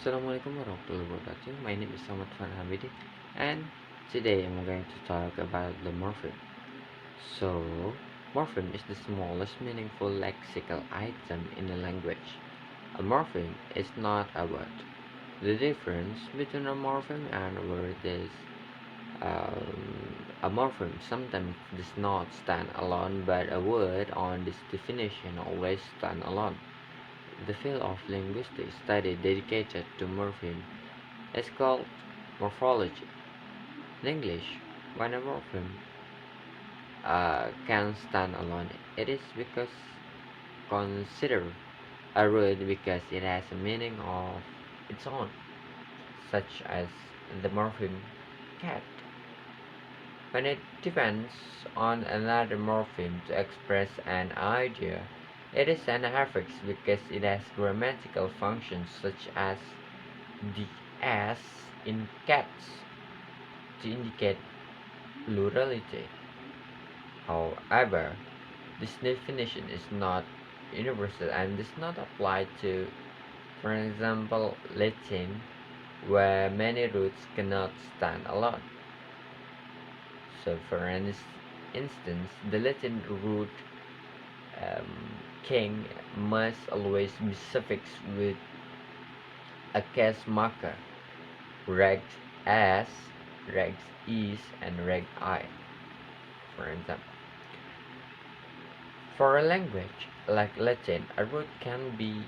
Assalamualaikum warahmatullahi wabarakatuh. My name is Ahmad Hamidi, and today I'm going to talk about the morpheme. So, morpheme is the smallest meaningful lexical item in a language. A morpheme is not a word. The difference between a morpheme and a word is a morpheme sometimes does not stand alone, but a word on this definition always stand alone. The field of linguistic study dedicated to morpheme is called morphology. In English, when a morpheme can stand alone, it is because considered a word because it has a meaning of its own, such as the morpheme cat. When it depends on another morpheme to express an idea, it is an affix because it has grammatical functions such as the s in cats to indicate plurality. However, this definition is not universal and does not apply to, for example, Latin, where many roots cannot stand alone. So, for instance, the Latin root king must always be suffixed with a case marker, regs s, regs is, and reg I, for example. For a language like Latin, a root can be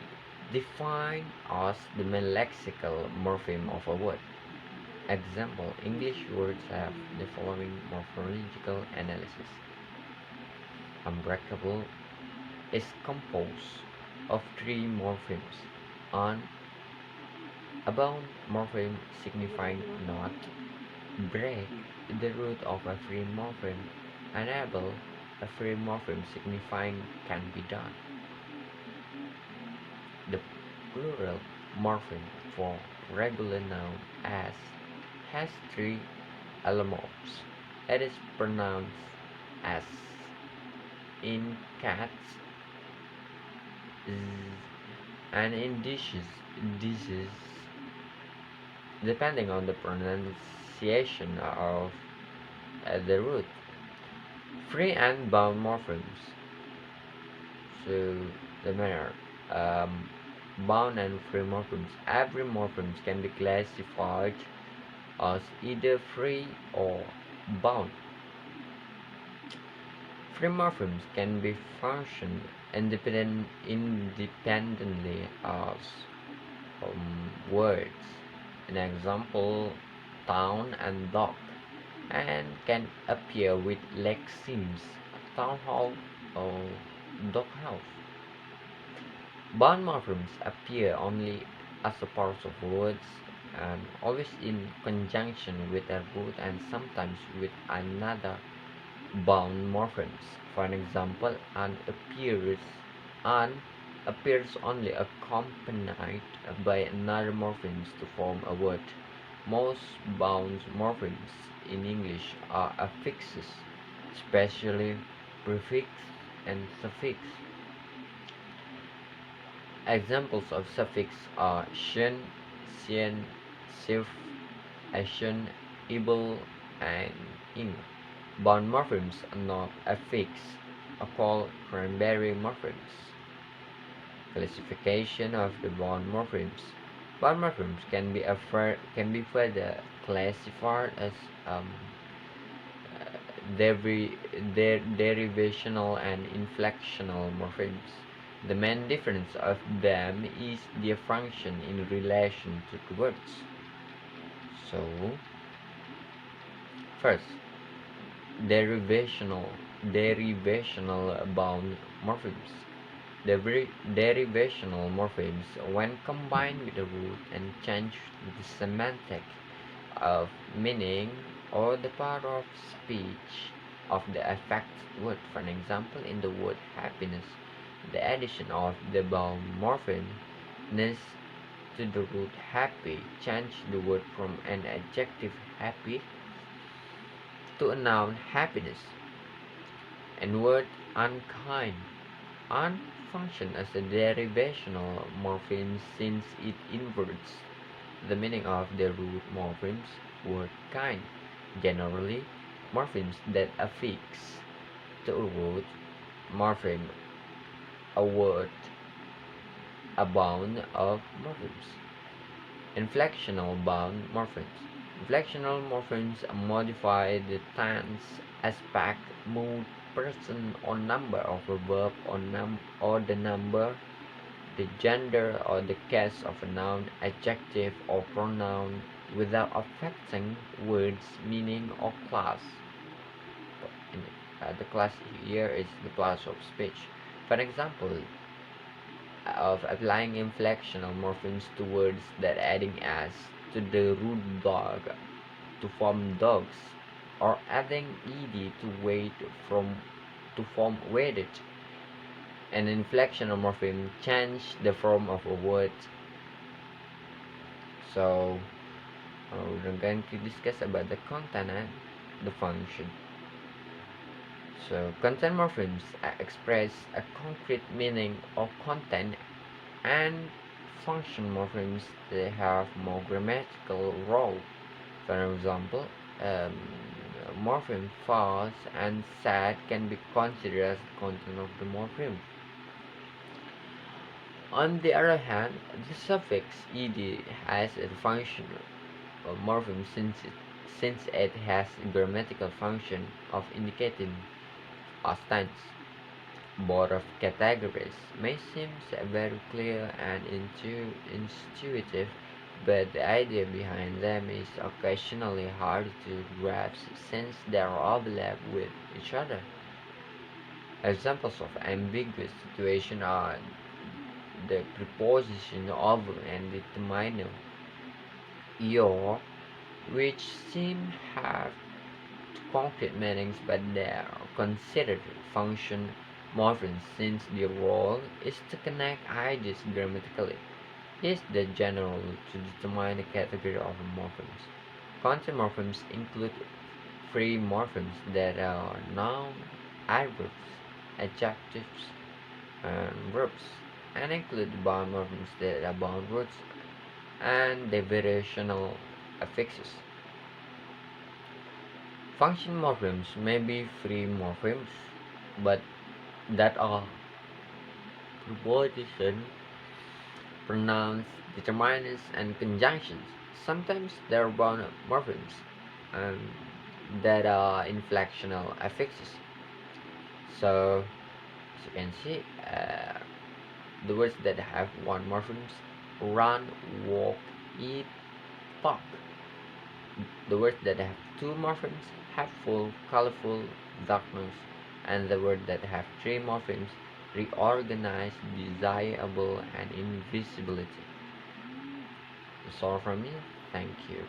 defined as the main lexical morpheme of a word. Example, English words have the following morphological analysis. Unbreakable is composed of three morphemes. Un, a bound morpheme signifying not. Break, the root of a free morpheme. Enable, a free morpheme signifying can be done. The plural morpheme for regular noun as has three allomorphs. It is pronounced as in cats, z, and in dishes, depending on the pronunciation of the root. Free and bound morphemes. So the manner bound and free morphemes. Every morphemes can be classified as either free or bound. Free morphemes can be functioned independently as words. An example, town and dog, and can appear with lexemes, town hall or dog house. Bound morphemes appear only as a part of words and always in conjunction with a root and sometimes with another bound morphemes. For an example, an appears only accompanied by another morphemes to form a word. Most bound morphemes in English are affixes, especially prefix and suffix. Examples of suffix are shen, sien, sif, ashen, able, and ing. Bound morphemes are not affixed are called cranberry morphemes. Classification of the bound morphemes. Bound morphemes can be further classified as um, derivational and inflectional morphemes. The main difference of them is their function in relation to the words. So, first, derivational bound morphemes. Derivational morphemes, when combined with the root and change the semantic of meaning or the part of speech of the affected word. For an example, in the word happiness, the addition of the bound morpheme ness to the root happy change the word from an adjective happy to a noun happiness. And word unkind. Un function as a derivational morpheme since it inverts the meaning of the root morphemes word kind. Generally, morphemes that affix to a root morpheme a word, a bound of morphemes. Inflectional bound morphemes. Inflectional morphemes modify the tense, aspect, mood, person, or number of a verb or the number, the gender, or the case of a noun, adjective, or pronoun without affecting words, meaning, or class. The class here is the class of speech. For example, of applying inflectional morphemes to words that adding s to the root dog to form dogs, or adding ed to weight from to form weighted. An inflectional morpheme change the form of a word. So we're going to discuss about the content and the function. So content morphemes express a concrete meaning or content, and function morphemes they have more grammatical role. For example, morpheme fast and sad can be considered as the content of the morpheme. On the other hand, the suffix ed has a functional morpheme since it has a grammatical function of indicating past tense. Both of categories may seem very clear and intuitive, but the idea behind them is occasionally hard to grasp since they overlap with each other. Examples of ambiguous situations are the preposition over and determiner your, which seem have concrete meanings but they are considered function morphemes since their role is to connect ideas grammatically. Is the general to determine the category of morphemes. Content morphemes include free morphemes that are noun, adverbs, adjectives, and verbs, and include bound morphemes that are bound words and the variational affixes. Function morphemes may be free morphemes, but that are preposition, pronouns, determinants, and conjunctions. Sometimes there are bound morphemes um, that are inflectional affixes. So, as you can see, the words that have one morphemes run, walk, eat, talk. The words that have two morphemes have full, colorful, darkness, and the words that have three morphemes reorganize, desirable, and invisibility. That's all from me. Thank you.